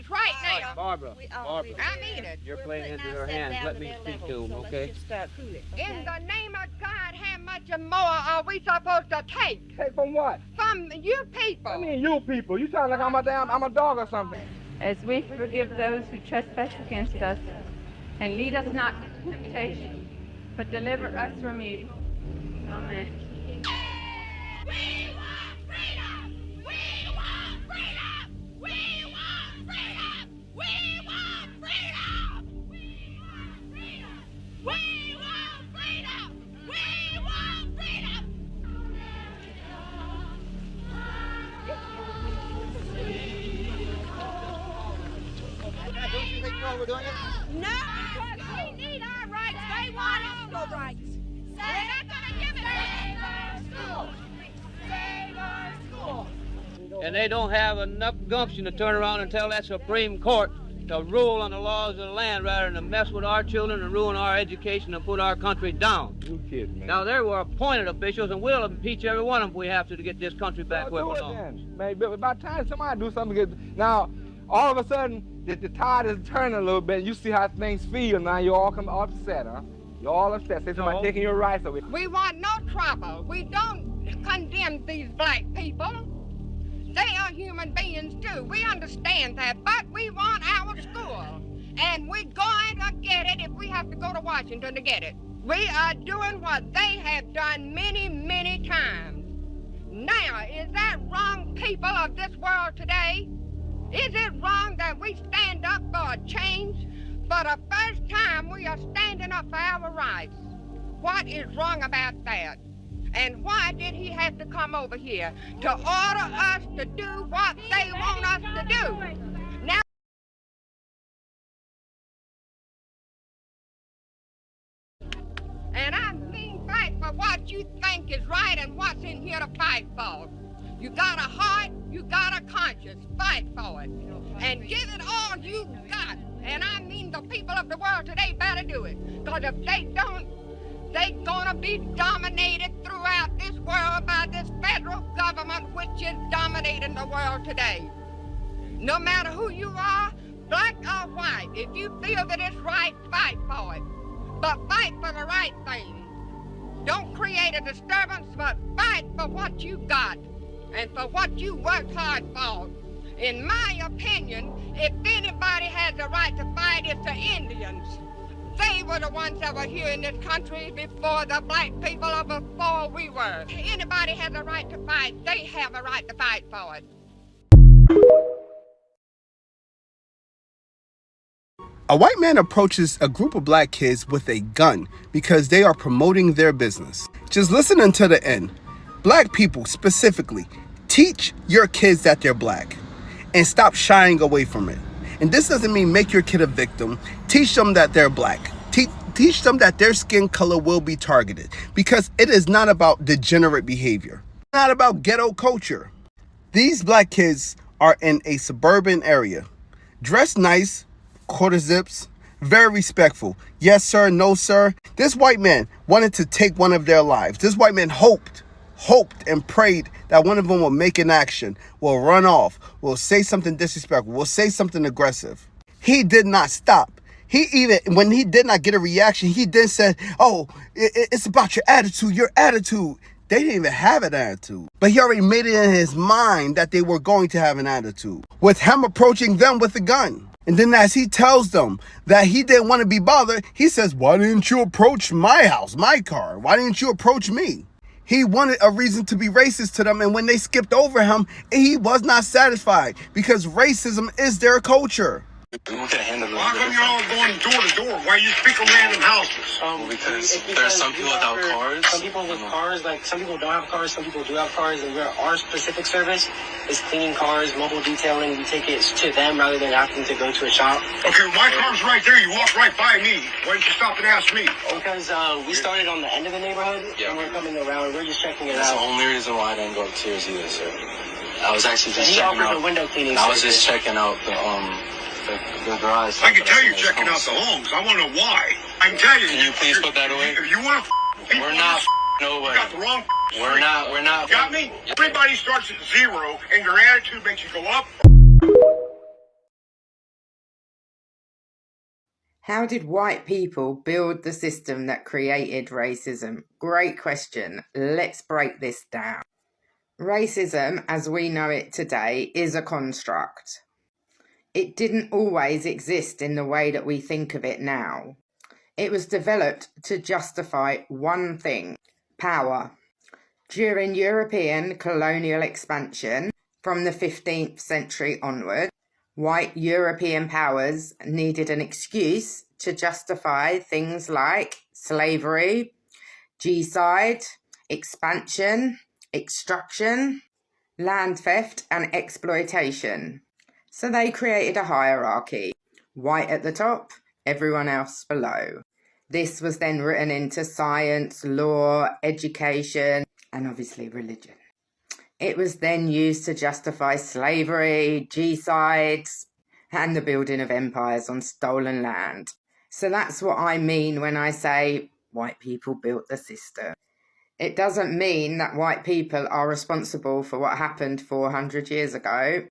message right now. Barbara, I mean it. you're playing into their hands. Let me speak to them, okay? In the name of God, how much more are we supposed to take? Take from what? From you people. I mean, you people. You sound like I'm a dog or something. As we forgive those who trespass against us, and lead us not into temptation, but deliver us from evil. Amen. We want freedom! We want freedom! We want freedom! We want freedom! We want freedom! We want freedom! We want freedom! Don't you think we're doing it? No, we need our rights. They want our rights. We're not going to give it to them. Save our school! And they don't have enough gumption to turn around and tell that Supreme Court to rule on the laws of the land rather than to mess with our children and ruin our education and put our country down. You kidding me? Now, there were appointed officials, and we'll impeach every one of them if we have to get this country back where it belongs. Maybe by the time somebody do something, now all of a sudden the tide is turning a little bit. You see how things feel now. You all come upset, huh? You're all upset. Say somebody taking your rights away. We want no trouble. We don't condemn these black people. They are human beings too. We understand that, but we want our school. And we're going to get it if we have to go to Washington to get it. We are doing what they have done many, many times. Now, is that wrong, people of this world today? Is it wrong that we stand up for a change? For the first time, we are standing up for our rights. What is wrong about that? And why did he have to come over here? To order us to do what they want us to do. Now, and I mean fight for what you think is right and what's in here to fight for. You got a heart, you got a conscience, fight for it. And give it all you got. And I mean the people of the world today better do it. Because if they don't, they're gonna be dominated throughout this world by this federal government which is dominating the world today. No matter who you are, black or white, if you feel that it's right, fight for it. But fight for the right thing. Don't create a disturbance, but fight for what you got and for what you worked hard for. In my opinion, if anybody has the right to fight, it's the Indians. They were the ones that were here in this country before the black people or before we were. If anybody has a right to fight, they have a right to fight for it. A white man approaches a group of black kids with a gun because they are promoting their business. Just listen until the end. Black people specifically, teach your kids that they're black and stop shying away from it. And this doesn't mean make your kid a victim. Teach them that they're black. Teach them that their skin color will be targeted, because it is not about degenerate behavior. It's not about ghetto culture. These black kids are in a suburban area, dressed nice, quarter zips, very respectful. Yes, sir, no, sir. This white man wanted to take one of their lives. This white man hoped and prayed that one of them will make an action, will run off, will say something disrespectful, will say something aggressive. He did not stop. He even, when he did not get a reaction, he then said, oh, it's about your attitude, your attitude. They didn't even have an attitude. But he already made it in his mind that they were going to have an attitude, with him approaching them with a gun. And then as he tells them that he didn't want to be bothered, he says, why didn't you approach my house, my car? Why didn't you approach me? He wanted a reason to be racist to them, and when they skipped over him, he was not satisfied, because racism is their culture. How come you're all going door to door? Why you pick on random houses? Because there's some people without cars. Some people with cars, like some people don't have cars, some people do have cars, and our specific service is cleaning cars, mobile detailing. We take it to them rather than having to go to a shop. Okay, my car's right there. You walk right by me. Why didn't you stop and ask me? Because we started on the end of the neighborhood, and we're coming around. We're just checking it out. That's the only reason why I didn't go upstairs either, sir. I was actually just checking out. The window cleaning. I was just checking out the garage. I can tell you're checking out the homes. I want to know why. I can tell you. Can you please put that away? If you want to we're not nobody. You got the wrong We're not. Got me? Everybody starts at 0, and your attitude makes you go up. How did white people build the system that created racism? Great question. Let's break this down. Racism, as we know it today, is a construct. It didn't always exist in the way that we think of it now. It was developed to justify one thing: power. During European colonial expansion from the 15th century onward, white European powers needed an excuse to justify things like slavery, genocide, expansion, extraction, land theft, and exploitation. So they created a hierarchy: white at the top, everyone else below. This was then written into science, law, education, and obviously religion. It was then used to justify slavery, genocides, and the building of empires on stolen land. So that's what I mean when I say white people built the system. It doesn't mean that white people are responsible for what happened 400 years ago,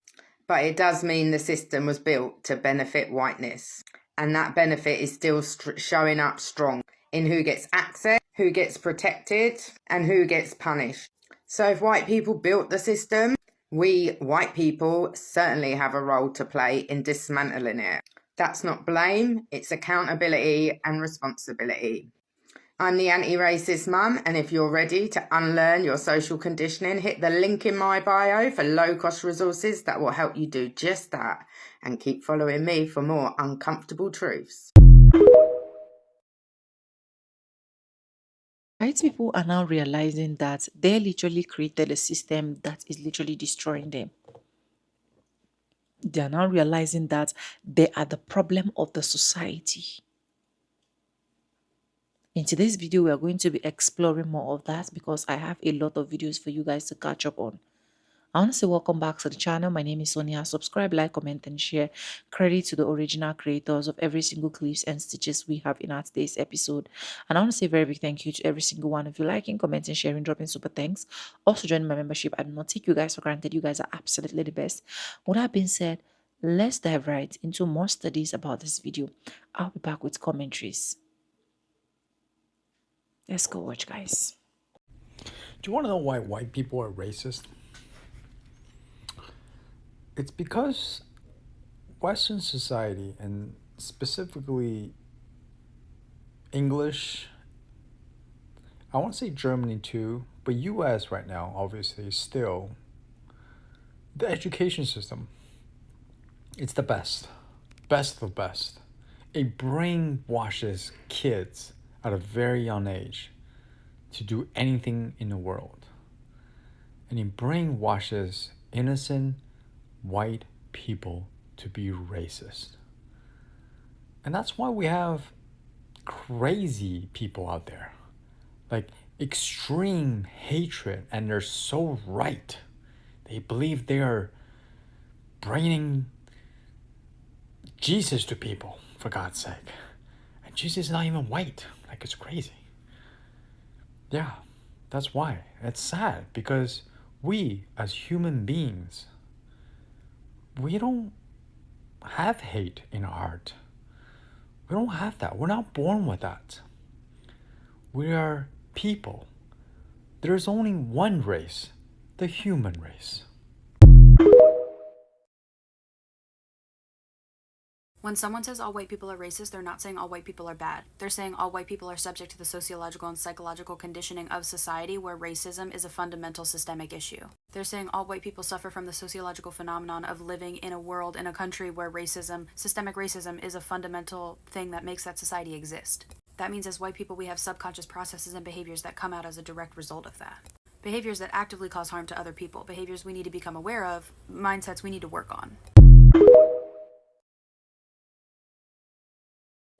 but it does mean the system was built to benefit whiteness. And that benefit is still showing up strong in who gets access, who gets protected, and who gets punished. So if white people built the system, we white people certainly have a role to play in dismantling it. That's not blame, it's accountability and responsibility. I'm the anti-racist mum, and if you're ready to unlearn your social conditioning, hit the link in my bio for low-cost resources that will help you do just that. And keep following me for more uncomfortable truths. White people are now realizing that they literally created a system that is literally destroying them. They are now realizing that they are the problem of the society. In today's video, we are going to be exploring more of that because I have a lot of videos for you guys to catch up on. I want to say welcome back to the channel. My name is Sonia. Subscribe, like, comment, and share. Credit to the original creators of every single clips and stitches we have in our today's episode. And I want to say a very big thank you to every single one of you liking, commenting, sharing, dropping super thanks. Also joining my membership. I do not take you guys for granted. You guys are absolutely the best. With that being said, let's dive right into more studies about this video. I'll be back with commentaries. Let's go watch, guys. Do you want to know why white people are racist? It's because Western society, and specifically English, I want to say Germany too, but US right now, obviously, still, the education system, it's the best of the best. It brainwashes kids at a very young age to do anything in the world. And it brainwashes innocent white people to be racist. And that's why we have crazy people out there, like extreme hatred, and they're so right. They believe they are bringing Jesus to people, for God's sake. And Jesus is not even white. Like, it's crazy. Yeah, that's why. It's sad because we as human beings, we don't have hate in our heart. We don't have that. We're not born with that. We are people. There's only one race, the human race. When someone says all white people are racist, they're not saying all white people are bad. They're saying all white people are subject to the sociological and psychological conditioning of society where racism is a fundamental systemic issue. They're saying all white people suffer from the sociological phenomenon of living in a world, in a country where racism, systemic racism, is a fundamental thing that makes that society exist. That means as white people we have subconscious processes and behaviors that come out as a direct result of that. Behaviors that actively cause harm to other people, behaviors we need to become aware of, mindsets we need to work on.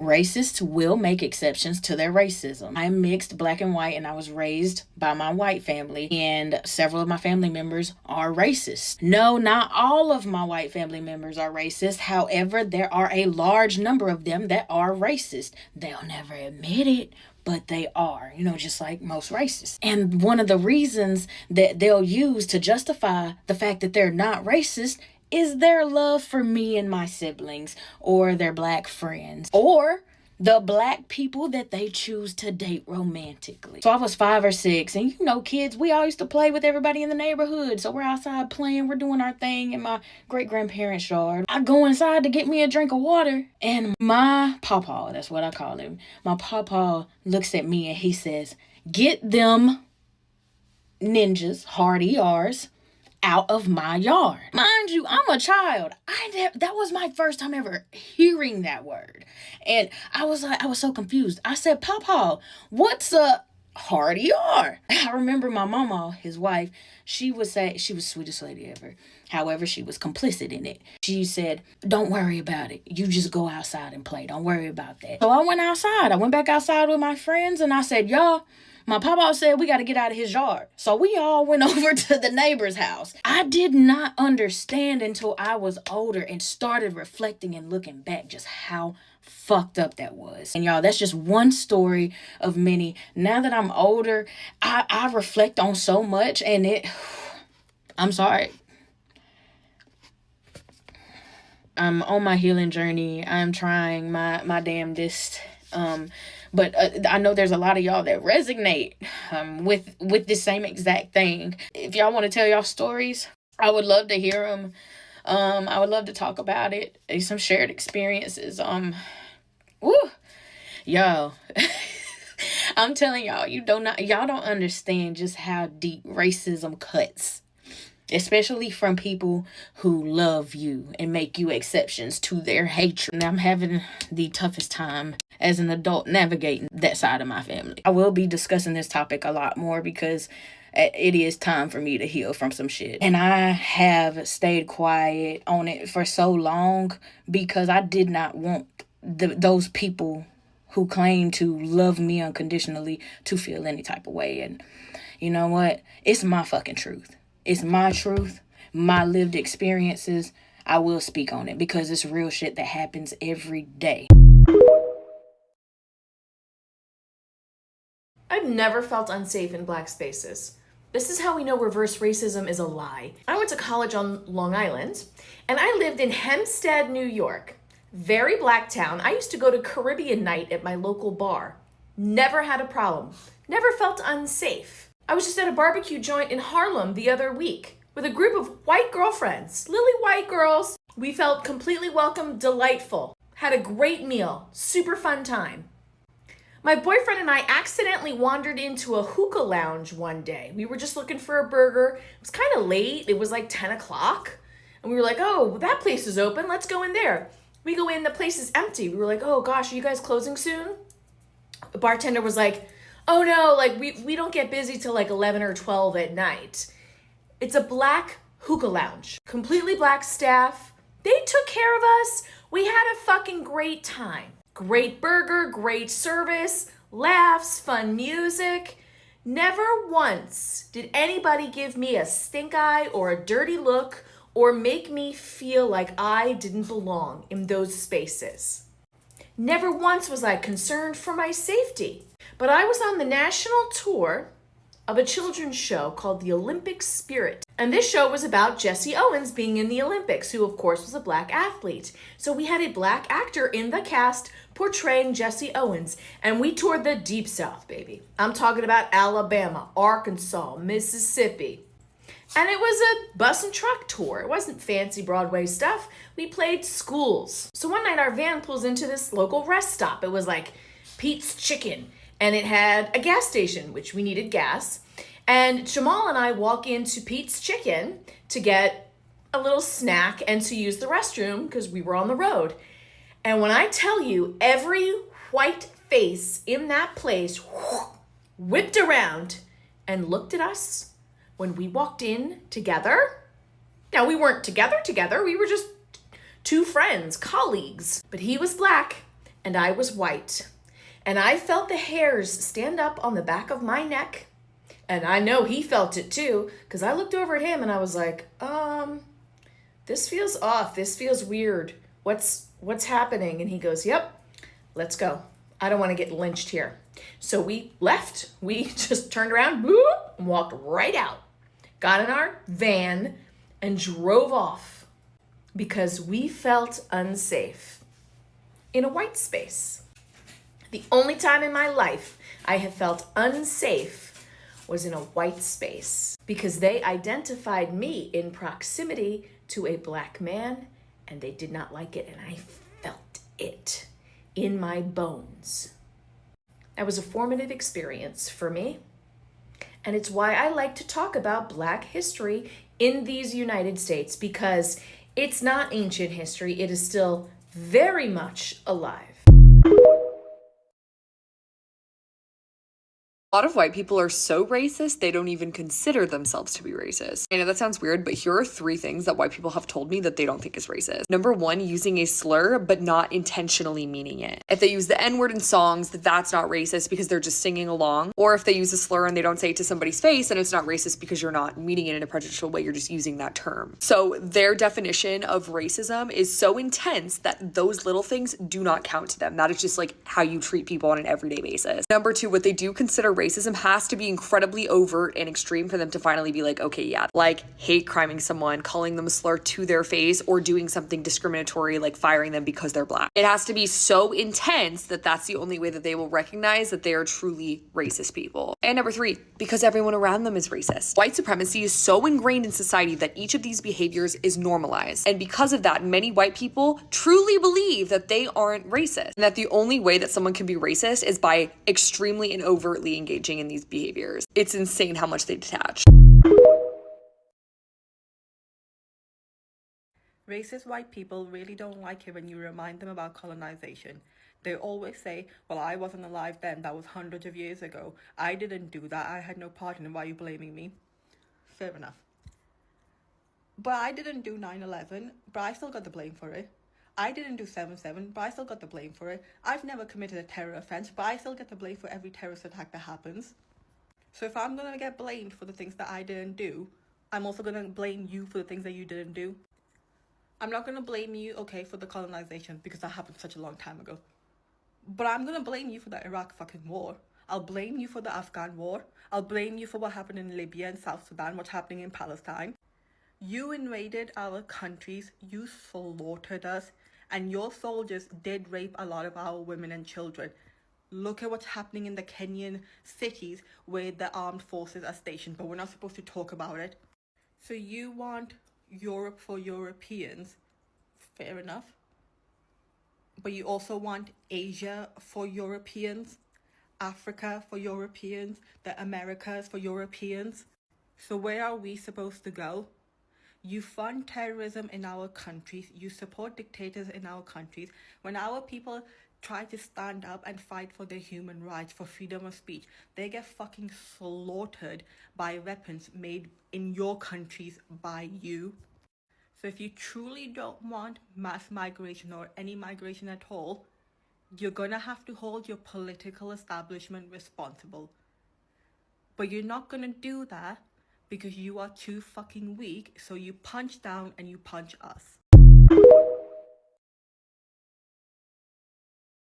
Racists will make exceptions to their racism. I'm mixed, black and white, and I was raised by my white family, and several of my family members are racist. No, not all of my white family members are racist. However, there are a large number of them that are racist. They'll never admit it, but they are, just like most racists. And one of the reasons that they'll use to justify the fact that they're not racist is their love for me and my siblings, or their black friends, or the black people that they choose to date romantically. So I was 5 or 6, and you know, kids, we all used to play with everybody in the neighborhood. So we're outside playing, we're doing our thing in my great-grandparents' yard. I go inside to get me a drink of water, and my pawpaw, that's what I call him, my pawpaw looks at me and he says, "Get them ninjas, hard ERs, out of my yard." Mind you, I'm a child. That was my first time ever hearing that word. And I was so confused. I said, "Pawpaw, what's a hard ER?" I remember my mama, his wife, she would say, she was the sweetest lady ever. However, she was complicit in it. She said, "Don't worry about it. You just go outside and play. Don't worry about that." So I went outside. I went back outside with my friends and I said, "Y'all, my papa said we got to get out of his yard." So we all went over to the neighbor's house. I did not understand until I was older and started reflecting and looking back just how fucked up that was. And y'all, that's just one story of many. Now that I'm older, I reflect on so much, and I'm sorry. I'm on my healing journey. I'm trying my damnedest. But I know there's a lot of y'all that resonate with this same exact thing. If y'all want to tell y'all stories, I would love to hear them. I would love to talk about it. Some shared experiences. Y'all, I'm telling y'all, y'all don't understand just how deep racism cuts. Especially from people who love you and make you exceptions to their hatred. And I'm having the toughest time as an adult navigating that side of my family. I will be discussing this topic a lot more because it is time for me to heal from some shit. And I have stayed quiet on it for so long because I did not want those people who claim to love me unconditionally to feel any type of way. And you know what? It's my fucking truth. It's my truth, my lived experiences. I will speak on it because it's real shit that happens every day. I've never felt unsafe in black spaces. This is how we know reverse racism is a lie. I went to college on Long Island, and I lived in Hempstead, New York. Very black town. I used to go to Caribbean night at my local bar. Never had a problem. Never felt unsafe. I was just at a barbecue joint in Harlem the other week with a group of white girlfriends, lily white girls. We felt completely welcome, delightful, had a great meal, super fun time. My boyfriend and I accidentally wandered into a hookah lounge one day. We were just looking for a burger. It was kind of late. It was like 10 o'clock. And we were like, "Oh, that place is open. Let's go in there." We go in, the place is empty. We were like, "Oh gosh, are you guys closing soon?" The bartender was like, "Oh no, like we don't get busy till like 11 or 12 at night." It's a black hookah lounge, completely black staff. They took care of us. We had a fucking great time. Great burger, great service, laughs, fun music. Never once did anybody give me a stink eye or a dirty look or make me feel like I didn't belong in those spaces. Never once was I concerned for my safety. But I was on the national tour of a children's show called The Olympic Spirit. And this show was about Jesse Owens being in the Olympics, who of course was a black athlete. So we had a black actor in the cast portraying Jesse Owens. And we toured the Deep South, baby. I'm talking about Alabama, Arkansas, Mississippi. And it was a bus and truck tour. It wasn't fancy Broadway stuff. We played schools. So one night our van pulls into this local rest stop. It was like Pete's Chicken. And it had a gas station, which we needed gas. And Jamal and I walk into Pete's Chicken to get a little snack and to use the restroom because we were on the road. And when I tell you, every white face in that place whipped around and looked at us when we walked in together. Now, we weren't together. We were just two friends, colleagues. But he was black and I was white. And I felt the hairs stand up on the back of my neck. And I know he felt it too, because I looked over at him and I was like, this feels off. This feels weird. What's happening? And he goes, "Yep, let's go. I don't want to get lynched here." So we left. We just turned around, and walked right out, got in our van and drove off. because we felt unsafe in a white space. The only time in my life I have felt unsafe was in a white space because they identified me in proximity to a black man and they did not like it, and I felt it in my bones. That was a formative experience for me, and it's why I like to talk about Black history in these United States, because it's not ancient history, it is still very much alive. A lot of white people are so racist, they don't even consider themselves to be racist. I know that sounds weird, but here are 3 things that white people have told me that they don't think is racist. Number 1, using a slur, but not intentionally meaning it. If they use the N-word in songs, that's not racist because they're just singing along. Or if they use a slur and they don't say it to somebody's face, then it's not racist because you're not meaning it in a prejudicial way, you're just using that term. So their definition of racism is so intense that those little things do not count to them. That is just like how you treat people on an everyday basis. Number 2, what they do consider racism has to be incredibly overt and extreme for them to finally be like, okay, yeah, like hate criming someone, calling them a slur to their face, or doing something discriminatory like firing them because they're black. It has to be so intense that that's the only way that they will recognize that they are truly racist people. And number 3, because everyone around them is racist. White supremacy is so ingrained in society that each of these behaviors is normalized. And because of that, many white people truly believe that they aren't racist, and that the only way that someone can be racist is by extremely and overtly engaging in these behaviors. It's insane how much they detach. Racist white people really don't like it when you remind them about colonization. They always say, well, I wasn't alive then, that was hundreds of years ago. I didn't do that, I had no part in it, why are you blaming me? Fair enough. But I didn't do 9/11, but I still got the blame for it. I didn't do 7/7, but I still got the blame for it. I've never committed a terror offense, but I still get the blame for every terrorist attack that happens. So if I'm gonna get blamed for the things that I didn't do, I'm also gonna blame you for the things that you didn't do. I'm not gonna blame you, okay, for the colonization because that happened such a long time ago. But I'm gonna blame you for the Iraq fucking war. I'll blame you for the Afghan war. I'll blame you for what happened in Libya and South Sudan, what's happening in Palestine. You invaded our countries, you slaughtered us, and your soldiers did rape a lot of our women and children. Look at what's happening in the Kenyan cities where the armed forces are stationed, but we're not supposed to talk about it. So you want Europe for Europeans, fair enough. But you also want Asia for Europeans, Africa for Europeans, the Americas for Europeans. So where are we supposed to go? You fund terrorism in our countries, you support dictators in our countries. When our people try to stand up and fight for their human rights, for freedom of speech, they get fucking slaughtered by weapons made in your countries by you. So if you truly don't want mass migration or any migration at all, you're gonna have to hold your political establishment responsible. But you're not gonna do that because you are too fucking weak, so you punch down and you punch us.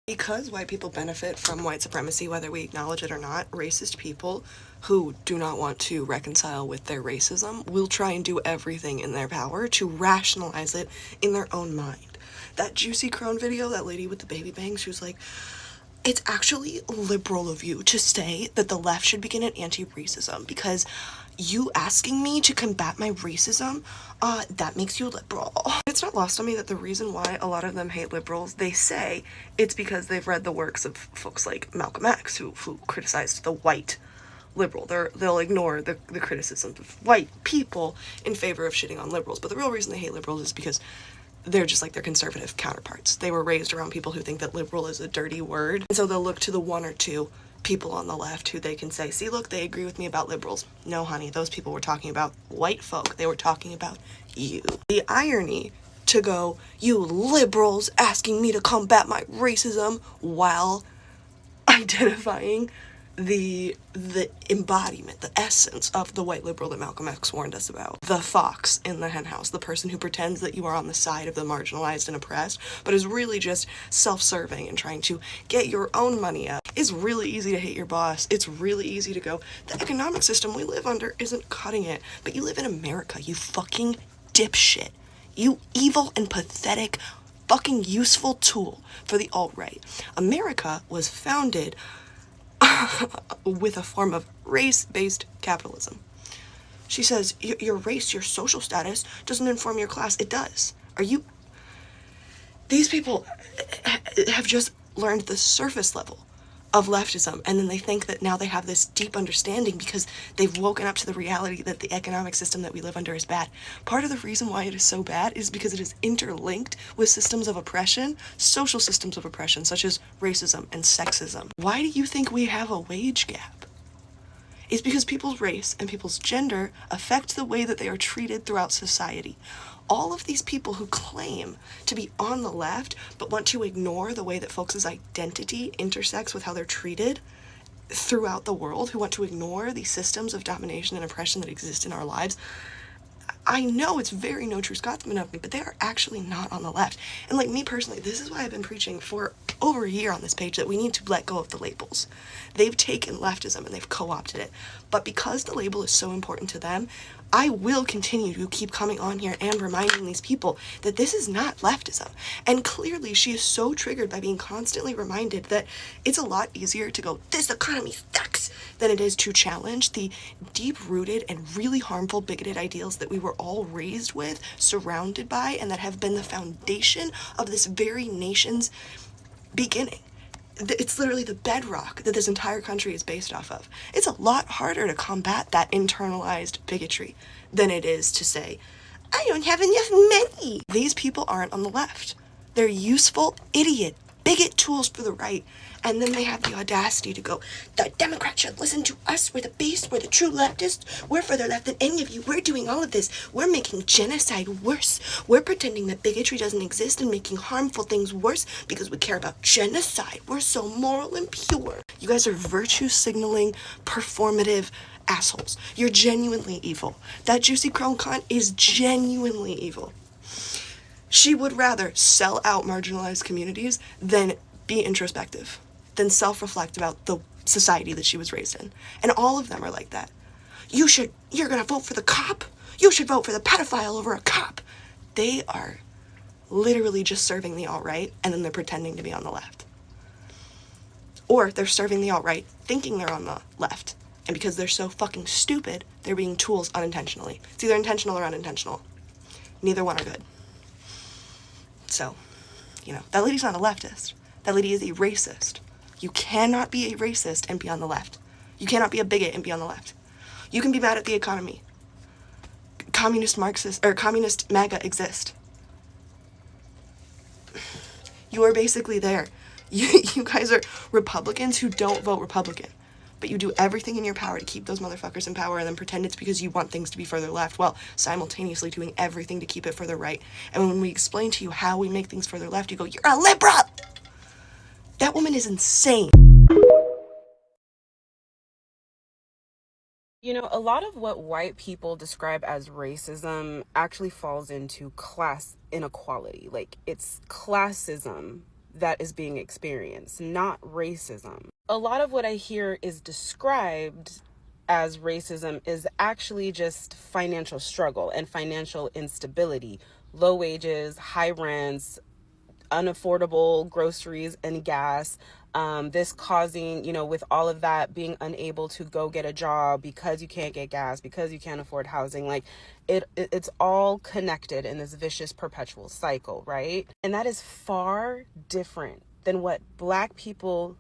Because white people benefit from white supremacy, whether we acknowledge it or not, racist people who do not want to reconcile with their racism will try and do everything in their power to rationalize it in their own mind. That Juicy Crone video, that lady with the baby bangs, she was like, it's actually liberal of you to say that the left should begin an anti-racism because you asking me to combat my racism, that makes you liberal. It's not lost on me that the reason why a lot of them hate liberals, they say it's because they've read the works of folks like Malcolm X who criticized the white liberal. They'll ignore the criticisms of white people in favor of shitting on liberals. But the real reason they hate liberals is because they're just like their conservative counterparts. They were raised around people who think that liberal is a dirty word. And so they'll look to the 1 or 2 people on the left who they can say, see, look, they agree with me about liberals. No, honey, those people were talking about white folk. They were talking about you. The irony to go, you liberals asking me to combat my racism while identifying the embodiment, the essence of the white liberal that Malcolm X warned us about. The fox in the henhouse, the person who pretends that you are on the side of the marginalized and oppressed, but is really just self-serving and trying to get your own money up. It's really easy to hate your boss. It's really easy to go, the economic system we live under isn't cutting it, but you live in America, you fucking dipshit. You evil and pathetic, fucking useful tool for the alt-right. America was founded with a form of race-based capitalism. She says, your race, your social status doesn't inform your class. It does. These people have just learned the surface level of leftism, and then they think that now they have this deep understanding because they've woken up to the reality that the economic system that we live under is bad. Part of the reason why it is so bad is because it is interlinked with systems of oppression, social systems of oppression, such as racism and sexism. Why do you think we have a wage gap? It's because people's race and people's gender affect the way that they are treated throughout society. All of these people who claim to be on the left but want to ignore the way that folks' identity intersects with how they're treated throughout the world, who want to ignore the systems of domination and oppression that exist in our lives, I know it's very no true Scotsman of me, but they are actually not on the left. And like me personally, this is why I've been preaching for over a year on this page that we need to let go of the labels. They've taken leftism and they've co-opted it. But because the label is so important to them, I will continue to keep coming on here and reminding these people that this is not leftism. And clearly she is so triggered by being constantly reminded that it's a lot easier to go, this economy sucks, than it is to challenge the deep-rooted and really harmful bigoted ideals that we were all raised with, surrounded by, and that have been the foundation of this very nation's beginning. It's literally the bedrock that this entire country is based off of. It's a lot harder to combat that internalized bigotry than it is to say, I don't have enough money. These people aren't on the left. They're useful, idiot, bigot tools for the right. And then they have the audacity to go, the Democrats should listen to us. We're the beast. We're the true leftists. We're further left than any of you. We're doing all of this. We're making genocide worse. We're pretending that bigotry doesn't exist and making harmful things worse because we care about genocide. We're so moral and pure. You guys are virtue signaling, performative assholes. You're genuinely evil. That Juicy Crone cunt is genuinely evil. She would rather sell out marginalized communities than be introspective, than self-reflect about the society that she was raised in. And all of them are like that. You're gonna vote for the cop? You should vote for the pedophile over a cop. They are literally just serving the alt-right, and then they're pretending to be on the left. Or they're serving the alt-right, thinking they're on the left. And because they're so fucking stupid, they're being tools unintentionally. It's either intentional or unintentional. Neither one are good. So, that lady's not a leftist. That lady is a racist. You cannot be a racist and be on the left. You cannot be a bigot and be on the left. You can be mad at the economy. Communist MAGA exist. You are basically there. You guys are Republicans who don't vote Republican. But you do everything in your power to keep those motherfuckers in power and then pretend it's because you want things to be further left, while simultaneously doing everything to keep it further right. And when we explain to you how we make things further left, you go, you're a liberal! That woman is insane. A lot of what white people describe as racism actually falls into class inequality. Like, it's classism that is being experienced, not racism. A lot of what I hear is described as racism is actually just financial struggle and financial instability, low wages, high rents, unaffordable groceries and gas, this causing, with all of that, being unable to go get a job because you can't get gas, because you can't afford housing. Like, it's all connected in this vicious perpetual cycle, right? And that is far different than what Black people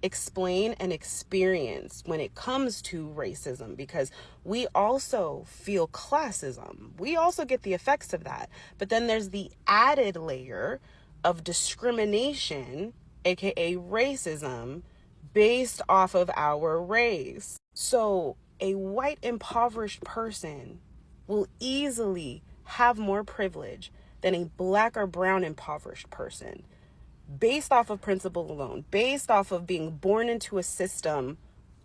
explain and experience when it comes to racism, because we also feel classism. We also get the effects of that. But then there's the added layer of discrimination, aka racism, based off of our race. So a white impoverished person will easily have more privilege than a Black or brown impoverished person, based off of principle alone, based off of being born into a system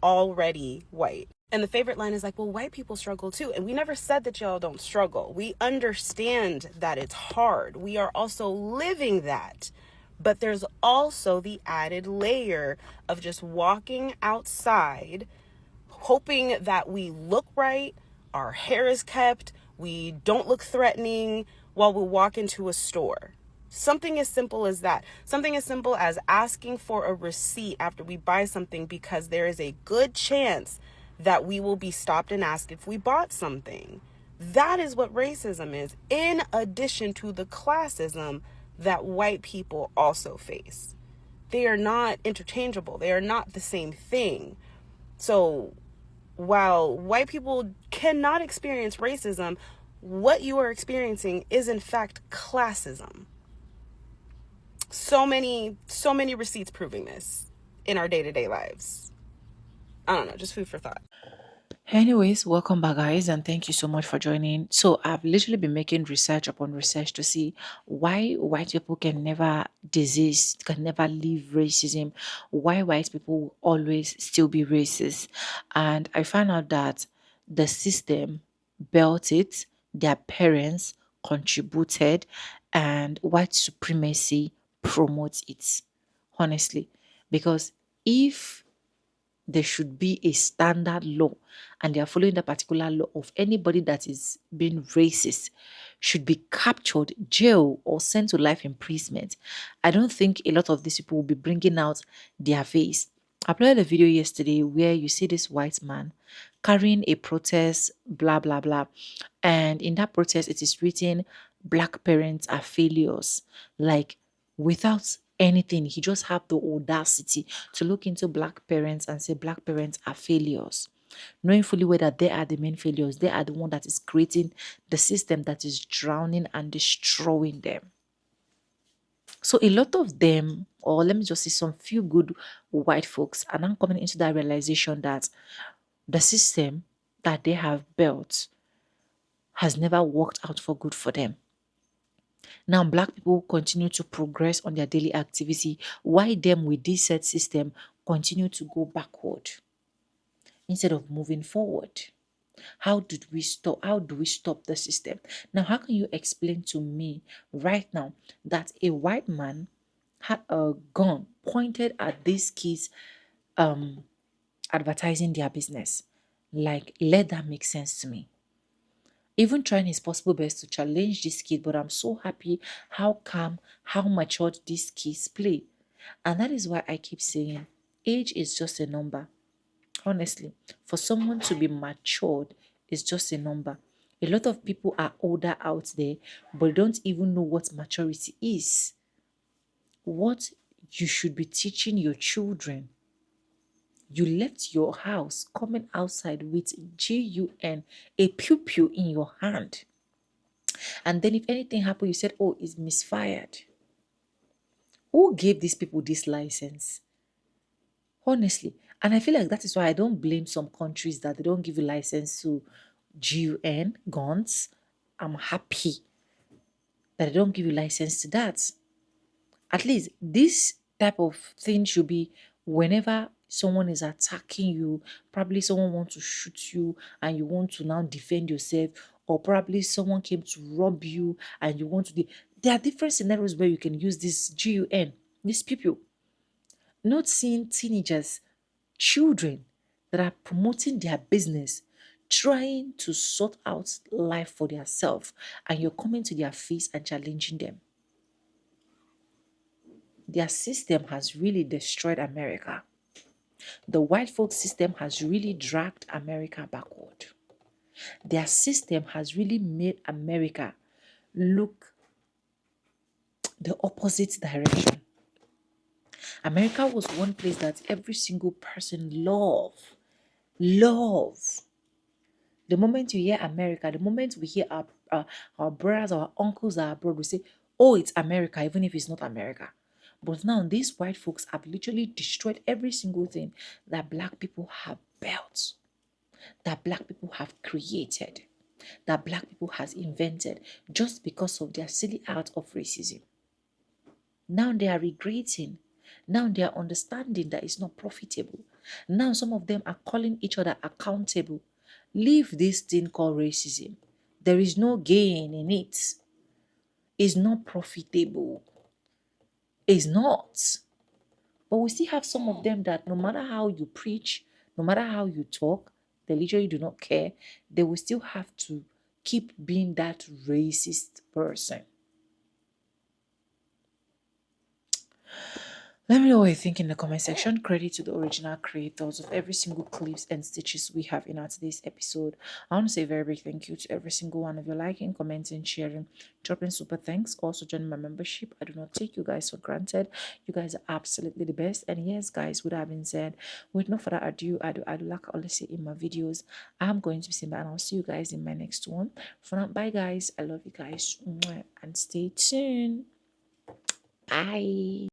already white. And the favorite line is like, well, white people struggle too. And we never said that y'all don't struggle. We understand that it's hard. We are also living that. But there's also the added layer of just walking outside, hoping that we look right, our hair is kept, we don't look threatening, while we walk into a store. Something as simple as that. Something as simple as asking for a receipt after we buy something because there is a good chance that we will be stopped and asked if we bought something. That is what racism is, in addition to the classism that white people also face. They are not interchangeable. They are not the same thing. So while white people cannot experience racism, what you are experiencing is in fact classism. So many receipts proving this in our day-to-day lives. I don't know, just food for thought. Anyways, welcome back, guys, and thank you so much for joining. So I've literally been making research upon research to see why white people can never desist, can never leave racism, why white people will always still be racist. And I found out that the system built it, their parents contributed, and white supremacy promotes it. Honestly, because if there should be a standard law and they are following the particular law of anybody that is being racist should be captured, jail, or sent to life imprisonment. I don't think a lot of these people will be bringing out their face. I uploaded a video yesterday where you see this white man carrying a protest, blah, blah, blah. And in that protest, it is written, Black parents are failures. Like, without anything, he just have the audacity to look into black parents and say black parents are failures, knowing fully well that they are the main failures. They are the one that is creating the system that is drowning and destroying them. So a lot of them, or let me just say some few good white folks, are now coming into that realization that the system that they have built has never worked out for good for them. Now, black people continue to progress on their daily activity. Why them with this set system continue to go backward instead of moving forward? How do we stop the system? Now, how can you explain to me right now that a white man had a gun pointed at these kids advertising their business? Like, let that make sense to me. Even trying his possible best to challenge this kid, but I'm so happy how calm, how matured these kids play. And that is why I keep saying age is just a number. Honestly, for someone to be matured is just a number. A lot of people are older out there, but don't even know what maturity is. What you should be teaching your children. You left your house coming outside with GUN, a pew-pew in your hand. And then if anything happened, you said, oh, it's misfired. Who gave these people this license? Honestly. And I feel like that is why I don't blame some countries that they don't give you license to GUN, guns. I'm happy that they don't give you license to that. At least this type of thing should be whenever someone is attacking you, probably someone wants to shoot you and you want to now defend yourself, or probably someone came to rob you and you want to... There are different scenarios where you can use this GUN, these people. Not seeing teenagers, children that are promoting their business, trying to sort out life for themselves, and you're coming to their face and challenging them. Their system has really destroyed America. The white folk system has really dragged America backward. Their system has really made America look the opposite direction. America was one place that every single person love. The moment you hear America, the moment we hear our brothers, our uncles are abroad, we say, oh, it's America, even if it's not America. But now these white folks have literally destroyed every single thing that black people have built, that black people have created, that black people has invented, just because of their silly art of racism. Now they are regretting. Now they are understanding that it's not profitable. Now some of them are calling each other accountable. Leave this thing called racism. There is no gain in it. It's not profitable. It's not. But we still have some of them that no matter how you preach, no matter how you talk, they literally do not care. They will still have to keep being that racist person. Let me know what you think in the comment section. Credit to the original creators of every single clips and stitches we have in our today's episode. I want to say a very big thank you to every single one of you liking, commenting, sharing, dropping super thanks. Also joining my membership. I do not take you guys for granted. You guys are absolutely the best. And yes, guys, with that being said, with no further ado, I do like I always say in my videos, I'm going to be saying that, and I'll see you guys in my next one. For now, bye guys. I love you guys. And stay tuned. Bye.